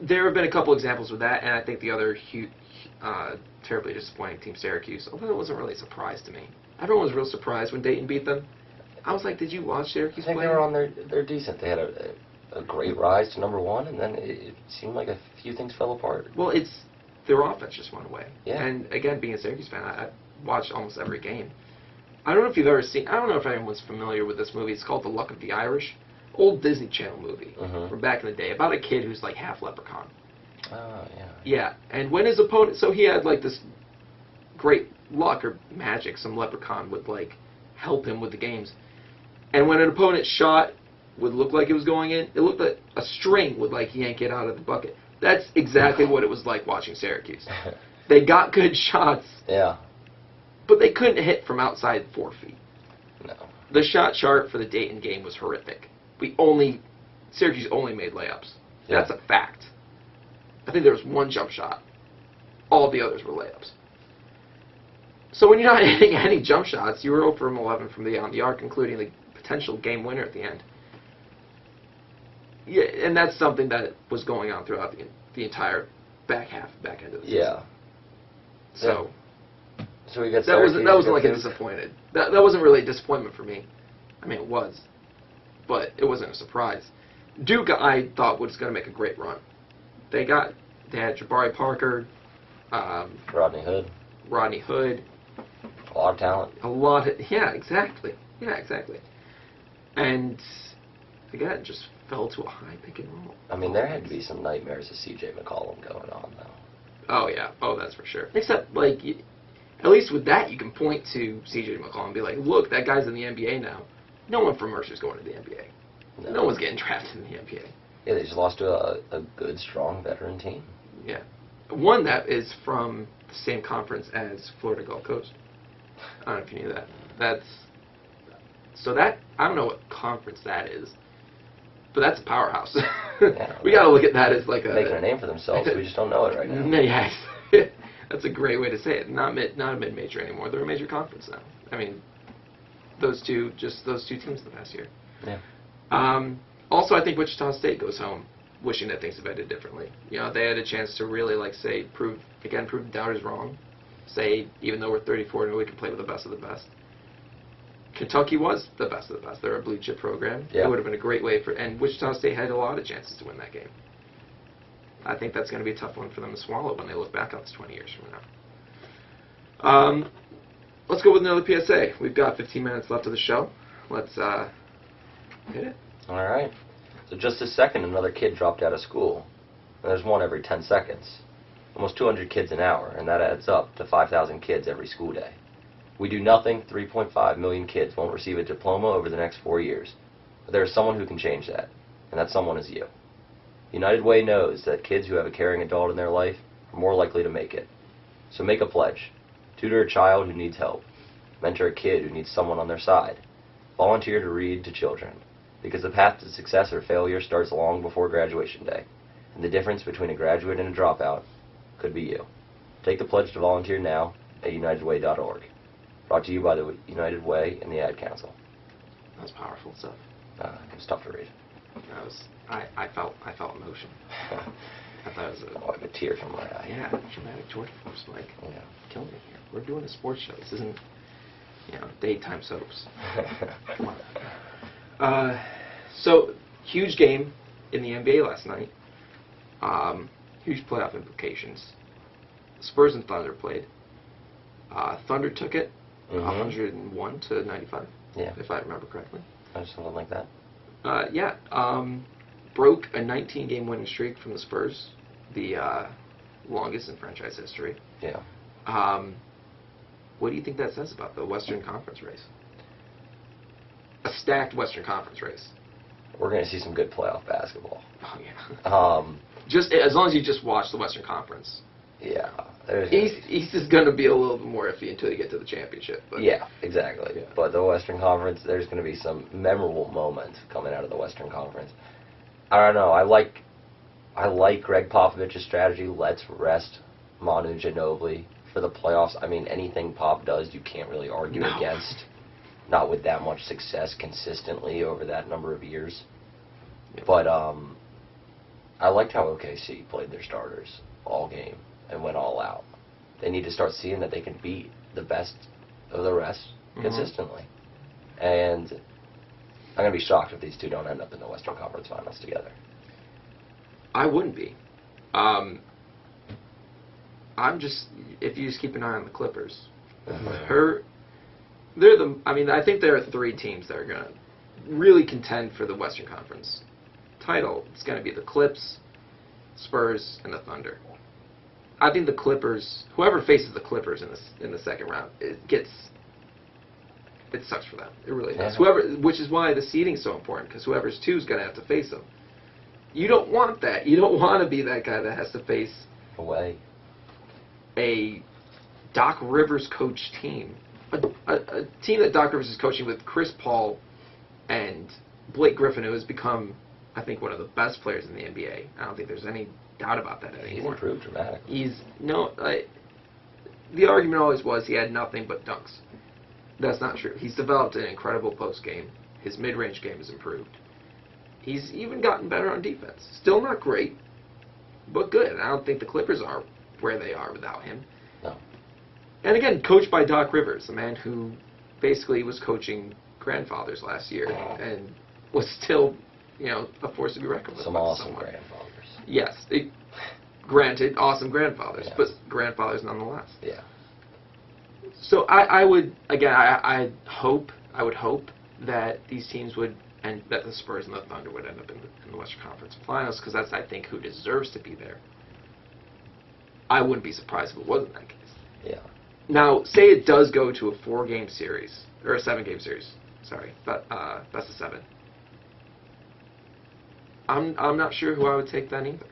There have been a couple examples with that, and I think the other terribly disappointing team, Syracuse, although it wasn't really a surprise to me. Everyone was real surprised when Dayton beat them. I was like, did you watch Syracuse I think play? they were on they're decent. They had a great rise to number 1, and then it seemed like a few things fell apart. Well, their offense just went away. Yeah. And again, being a Syracuse fan, I watched almost every game. I don't know if you've ever seen. I don't know if anyone's familiar with this movie. It's called The Luck of the Irish, old Disney Channel movie from back in the day about a kid who's like half leprechaun. Oh yeah. Yeah, and when his opponent, so he had like this great luck or magic, some leprechaun would like help him with the games, and when an opponent's shot would look like it was going in, it looked like a string would like yank it out of the bucket. That's exactly what it was like watching Syracuse. They got good shots. Yeah. But they couldn't hit from outside 4 feet. No. The shot chart for the Dayton game was horrific. Syracuse only made layups. Yeah. That's a fact. I think there was 1 jump shot. All the others were layups. So when you're not hitting any jump shots, you were 0 from 11 from beyond the arc, including the potential game winner at the end. Yeah, and that's something that was going on throughout the entire back end of the season. Yeah. So. So we got That wasn't like a Duke. disappointed. That wasn't really a disappointment for me. I mean, it was, but it wasn't a surprise. Duke, I thought, was going to make a great run. They had Jabari Parker, Rodney Hood. A A lot of talent. Yeah, exactly. And again, just fell to a high pick and roll. I mean, there had to be some nightmares of C.J. McCollum going on, though. Oh yeah, that's for sure. Except like. At least with that, you can point to C.J. McCollum and be like, look, that guy's in the NBA now. No one from Mercer's going to the NBA. No one's getting drafted in the NBA. Yeah, they just lost to a good, strong veteran team. Yeah. One that is from the same conference as Florida Gulf Coast. I don't know if you knew that. I don't know what conference that is, but that's a powerhouse. Yeah, we got to look at that as like making a name for themselves. We just don't know it right now. Yeah. That's a great way to say it. Not a mid-major anymore. They're a major conference now. I mean, those two teams the past year. Yeah. Also, I think Wichita State goes home wishing that things had ended differently. You know, they had a chance to really, prove the doubters wrong. Say, even though we're 34, we can play with the best of the best. Kentucky was the best of the best. They're a blue chip program. Yeah. It would have been a great way and Wichita State had a lot of chances to win that game. I think that's going to be a tough one for them to swallow when they look back on this 20 years from now. Let's go with another PSA. We've got 15 minutes left of the show. Let's hit it. All right. So just a second, another kid dropped out of school. And there's one every 10 seconds. Almost 200 kids an hour, and that adds up to 5,000 kids every school day. We do nothing, 3.5 million kids won't receive a diploma over the next 4 years. But there is someone who can change that, and that someone is you. United Way knows that kids who have a caring adult in their life are more likely to make it. So make a pledge. Tutor a child who needs help. Mentor a kid who needs someone on their side. Volunteer to read to children, because the path to success or failure starts long before graduation day, and the difference between a graduate and a dropout could be you. Take the pledge to volunteer now at unitedway.org. Brought to you by the United Way and the Ad Council. That was powerful stuff. It was tough to read. That was I felt emotion. I thought it was Oh, I have a tear from my eye. yeah, dramatic tour de force, Mike. Yeah. Killing it here. We're doing a sports show. This isn't, daytime soaps. Come on. So, huge game in the NBA last night. Huge playoff implications. Spurs and Thunder played. Thunder took it, 101 to 95. Yeah. If I remember correctly. Something like that. Broke a 19-game winning streak from the Spurs, the longest in franchise history. Yeah. What do you think that says about the Western Conference race? A stacked Western Conference race. We're going to see some good playoff basketball. Oh yeah. Just as long as you just watch the Western Conference. Yeah. East is going to be a little bit more iffy until you get to the championship. But yeah, exactly. Yeah. But the Western Conference, there's going to be some memorable moments coming out of the Western Conference. I don't know. I like Greg Popovich's strategy. Let's rest Manu Ginobili for the playoffs. I mean, anything Pop does, you can't really argue against. Not with that much success consistently over that number of years. Yeah. But I liked how OKC played their starters all game and went all out. They need to start seeing that they can beat the best of the rest consistently. And I'm going to be shocked if these two don't end up in the Western Conference Finals together. I wouldn't be. If you just keep an eye on the Clippers, I think there are three teams that are going to really contend for the Western Conference title. It's going to be the Clips, Spurs, and the Thunder. I think the Clippers, whoever faces the Clippers in the second round, it sucks for them. It really does. Yeah. Which is why the seeding is so important, because whoever's two is going to have to face them. You don't want that. You don't want to be that guy that has to face a Doc Rivers coach team. A team that Doc Rivers is coaching with Chris Paul and Blake Griffin, who has become, I think, one of the best players in the NBA. I don't think there's any doubt about that anymore. He's improved dramatically. The argument always was he had nothing but dunks. That's not true. He's developed an incredible post game. His mid-range game has improved. He's even gotten better on defense. Still not great, but good. And I don't think the Clippers are where they are without him. No. And again, coached by Doc Rivers, a man who basically was coaching grandfathers last year and was still, a force to be reckoned with. Some awesome grandfathers. Yes. Granted, awesome grandfathers, Yes. but grandfathers nonetheless. Yeah. So I would hope that these teams would, and that the Spurs and the Thunder would end up in the Western Conference Finals, because that's, I think, who deserves to be there. I wouldn't be surprised if it wasn't that case. Yeah. Now, say it does go to a 4-game series, or a 7-game series, sorry, but best of 7. I'm not sure who I would take then either.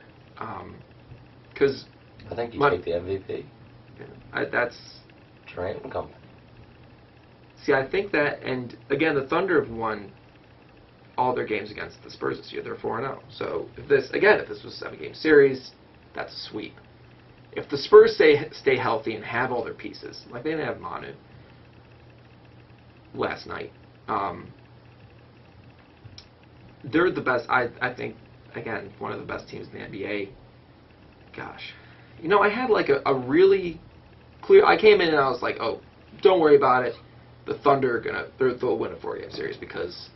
Because I think you take the MVP. That's Durant and company. See, I think that, and again, the Thunder have won all their games against the Spurs this year. They're 4-0. So if this was a 7-game series, that's a sweep. If the Spurs stay healthy and have all their pieces, like they didn't have Manu last night, they're the best. I think, again, one of the best teams in the NBA. Gosh, I had like a really clear. I came in and I was like, oh, don't worry about it. The Thunder are they'll win a 4-game series because,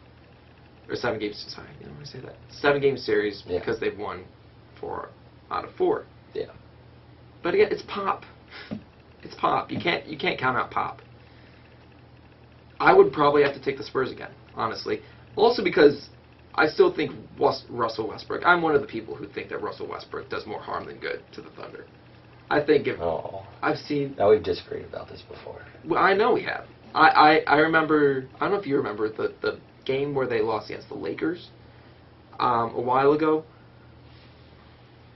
or 7 games. Sorry, I say that 7-game series because they've won 4 out of 4. Yeah. But again, it's Pop. It's Pop. You can't count out Pop. I would probably have to take the Spurs again, honestly. Also because I still think Russell Westbrook. I'm one of the people who think that Russell Westbrook does more harm than good to the Thunder. I think if I've seen. Now we've disagreed about this before. Well, I know we have. I remember. I don't know if you remember the game where they lost against the Lakers a while ago,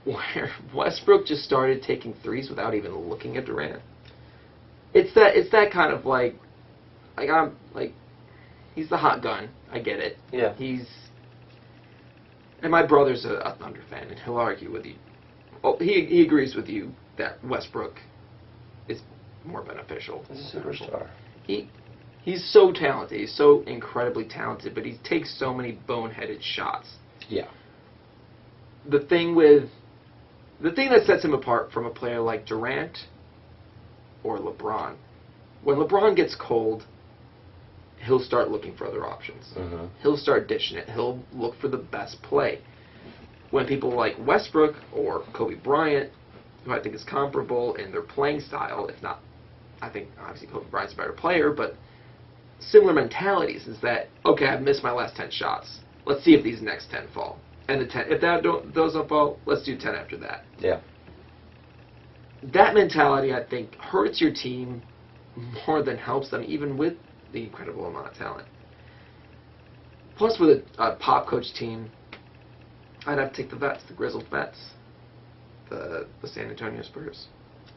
where Westbrook just started taking threes without even looking at Durant. It's that kind of like he's the hot gun. I get it. Yeah. And my brother's a Thunder fan, and he'll argue with you. Oh, he agrees with you that Westbrook is more beneficial. He's a superstar. He's so talented. He's so incredibly talented, but he takes so many boneheaded shots. Yeah. The thing that sets him apart from a player like Durant or LeBron, when LeBron gets cold, he'll start looking for other options. Mm-hmm. He'll start dishing it. He'll look for the best play. When people like Westbrook or Kobe Bryant, who I think is comparable in their playing style, if not, I think obviously Kobe Bryant's a better player, but similar mentalities is that, okay, I've missed my last 10 shots. Let's see if these next 10 fall. And if those don't fall, let's do 10 after that. Yeah. That mentality, I think, hurts your team more than helps them, even with the incredible amount of talent. Plus, with a Pop coach team, I'd have to take the vets, the grizzled vets, the San Antonio Spurs.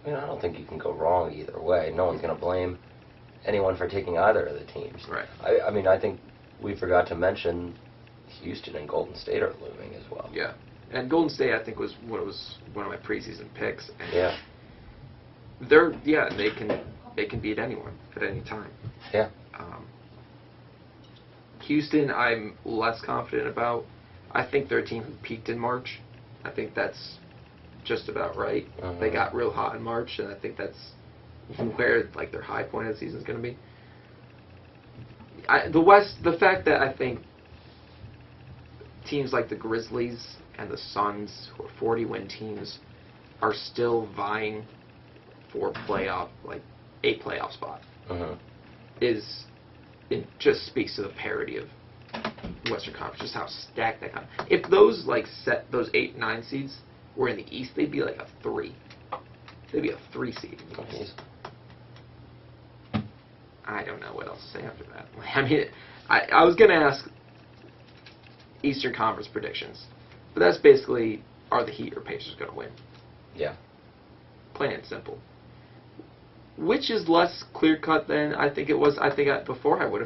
I mean, I don't think you can go wrong either way. No one's going to blame anyone for taking either of the teams. Right. I mean, I think we forgot to mention Houston and Golden State are looming as well. Yeah. And Golden State, I think, was one of my preseason picks. And yeah. They can beat anyone at any time. Yeah. Houston, I'm less confident about. I think they're a team who peaked in March. I think that's just about right. Mm-hmm. They got real hot in March, and I think that's where like their high point of the season is going to be. The West, the fact that I think teams like the Grizzlies and the Suns, who are 40-win teams, are still vying for a playoff spot, Mm-hmm. it just speaks to the parity of Western Conference, just how stacked that if those those 8-9 seeds were in the East, they'd be like a 3. They'd be a 3 seed. I don't know what else to say after that. I mean, I was going to ask Eastern Conference predictions, but that's basically, are the Heat or Pacers going to win? Yeah. Plain and simple. Which is less clear-cut than I think it was. I think before I might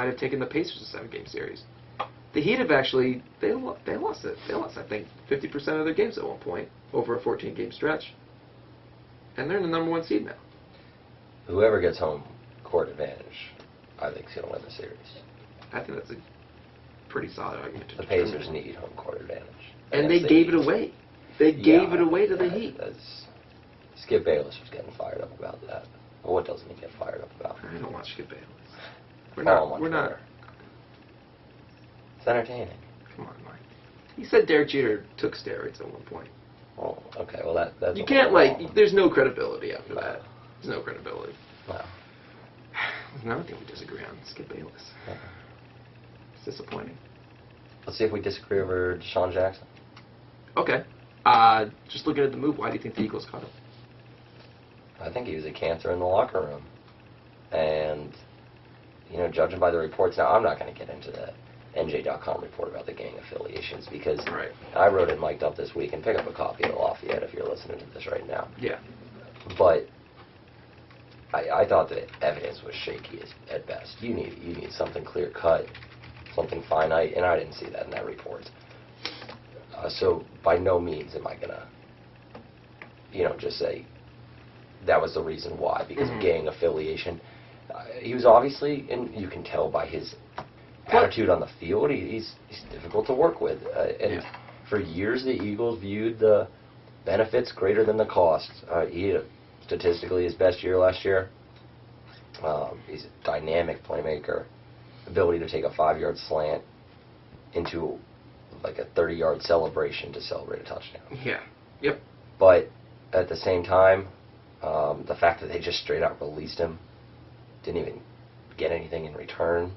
have taken the Pacers a 7-game series. The Heat have actually, they lost it. They lost, I think, 50% of their games at one point over a 14-game stretch. And they're in the number 1 seed now. Whoever gets home court advantage, I think, is going to win the series. I think that's a pretty solid argument to The determine. Pacers need home court advantage. And they gave it away. They gave it away to the Heat. Skip Bayless was getting fired up about that. Well, what doesn't he get fired up about? I don't watch Skip Bayless. We're Follow him on not. Twitter. It's entertaining. Come on, Mike. He said Derek Jeter took steroids at one point. Oh, okay. Well, that's You a can't little wrong. there's no credibility after No. that. There's no credibility. No. There's another thing we disagree on, Skip Bayless. No. It's disappointing. Let's see if we disagree over Deshaun Jackson. Okay. Just looking at the move, why do you think the Eagles cut him? I think he was a cancer in the locker room. And, judging by the reports, now I'm not going to get into the NJ.com report about the gang affiliations because Right. I wrote in Mike'd Up this week, and pick up a copy of Lafayette if you're listening to this right now. Yeah. But I thought the evidence was shaky at best. You need something clear cut, something finite, and I didn't see that in that report. So by no means am I gonna, just say that was the reason why because of gang affiliation. He was obviously, and you can tell by his attitude on the field, he's difficult to work with. And for years, the Eagles viewed the benefits greater than the costs. He had statistically his best year last year. He's a dynamic playmaker, ability to take a 5-yard slant into like a 30-yard celebration to celebrate a touchdown. Yeah. Yep. But at the same time, The fact that they just straight out released him, didn't even get anything in return,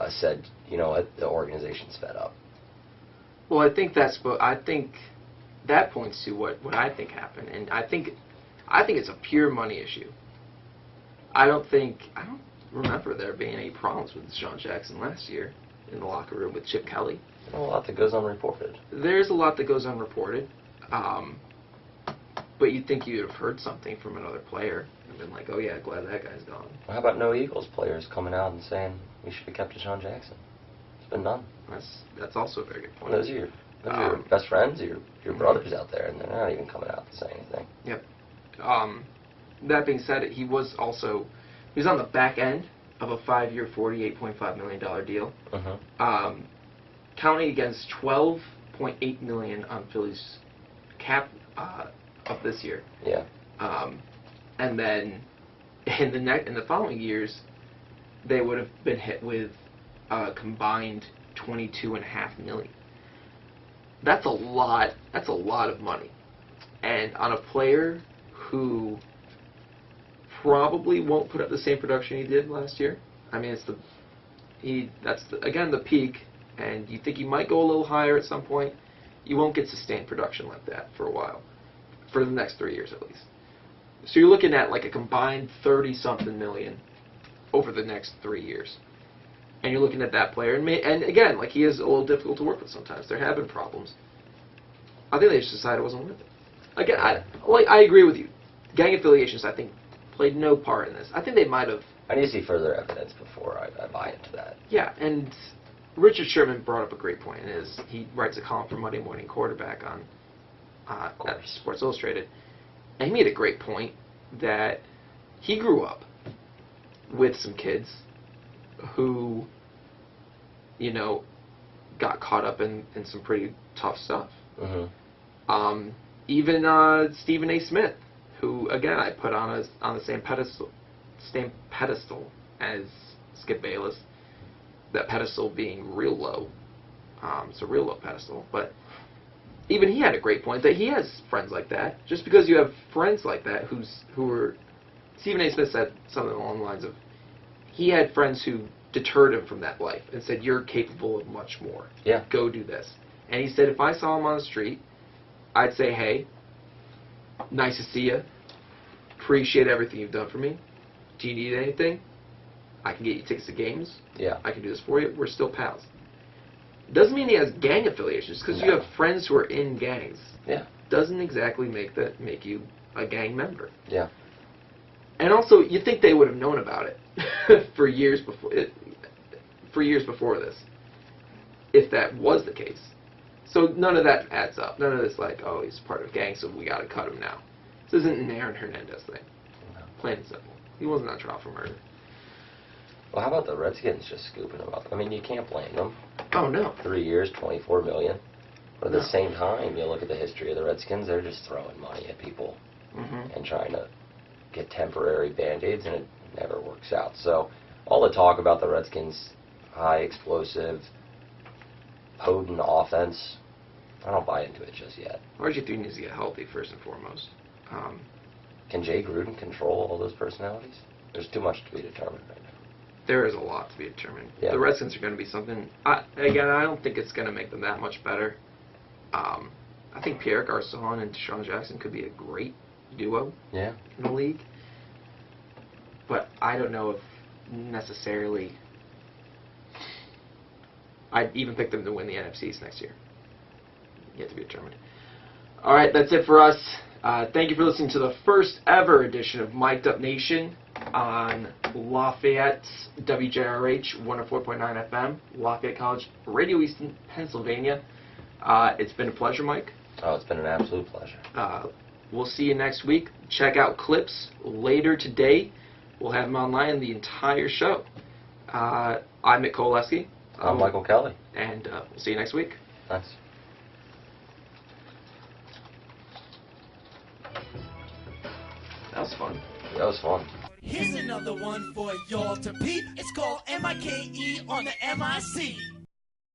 said, you know what, the organization's fed up. Well, I think that points to what I think happened, and I think it's a pure money issue. I don't remember there being any problems with Deshaun Jackson last year in the locker room with Chip Kelly. There's a lot that goes unreported. There's a lot that goes unreported, but you'd think you'd have heard something from another player and been like, oh yeah, glad that guy's gone. Well, how about no Eagles players coming out and saying we should have kept Deshaun Jackson? It's been none. That's also a very good point. Those are your best friends, your brothers out there, and they're not even coming out to say anything. Yep. That being said, he was on the back end of a 5-year, $48.5 million deal, counting against $12.8 million on Philly's cap of this year. Yeah. And then in the following years, they would have been hit with a combined $22.5 million. That's a lot. That's a lot of money, and on a player who probably won't put up the same production he did last year. I mean, that's the peak, and you think he might go a little higher at some point. You won't get sustained production like that for a while, for the next 3 years at least. So you're looking at like a combined 30-something million over the next 3 years. And you're looking at that player, and again, like, he is a little difficult to work with sometimes. There have been problems. I think they just decided it wasn't worth it. Again, I agree with you. Gang affiliations, I think, played no part in this. I think they might have. I need to see further evidence before I buy into that. Yeah, and Richard Sherman brought up a great point. He writes a column for Monday Morning Quarterback on at Sports Illustrated, and he made a great point that he grew up with some kids who, you know, got caught up in some pretty tough stuff. Mm-hmm. Even Stephen A. Smith, who again I put on the same pedestal as Skip Bayless. That pedestal being real low. It's a real low pedestal, but even he had a great point that he has friends like that. Just because you have friends like that who were, Stephen A. Smith said something along the lines of, he had friends who deterred him from that life and said, you're capable of much more. Yeah. Go do this. And he said, if I saw him on the street, I'd say, hey, nice to see you. Appreciate everything you've done for me. Do you need anything? I can get you tickets to games. Yeah. I can do this for you. We're still pals. Doesn't mean he has gang affiliations, because you have friends who are in gangs. Yeah. Doesn't exactly make you a gang member. Yeah. And also, you think they would have known about it for years before this, if that was the case. So none of that adds up. None of this like, oh, he's part of a gang, so we got to cut him now. This isn't an Aaron Hernandez thing. No. Plain and simple. He wasn't on trial for murder. Well, how about the Redskins just scooping him up? I mean, you can't blame them. Oh, no. 3 years, $24 million. But at No. the same time, you look at the history of the Redskins, they're just throwing money at people Mm-hmm. and trying to get temporary Band-Aids, and it never works out. So all the talk about the Redskins' high explosive, potent offense, I don't buy into it just yet. RG3 needs to get healthy, first and foremost. Can Jay Gruden control all those personalities? There's too much to be determined right now. There is a lot to be determined. Yeah. The Redskins are going to be something. Again, I don't think it's going to make them that much better. I think Pierre Garçon and Deshaun Jackson could be a great duo Yeah. in the league. But I don't know if necessarily I'd even pick them to win the NFCs next year. Yet to be determined. All right, that's it for us. Thank you for listening to the first ever edition of Mic'd Up Nation on Lafayette's WJRH 104.9 FM, Lafayette College, Radio Easton, Pennsylvania. It's been a pleasure, Mike. Oh, it's been an absolute pleasure. We'll see you next week. Check out clips later today. We'll have them online the entire show. I'm Mick Koleski. I'm Michael Kelly. And we'll see you next week. Thanks. That was fun. That was fun. Here's another one for y'all to peep. It's called MIKE on the MIC.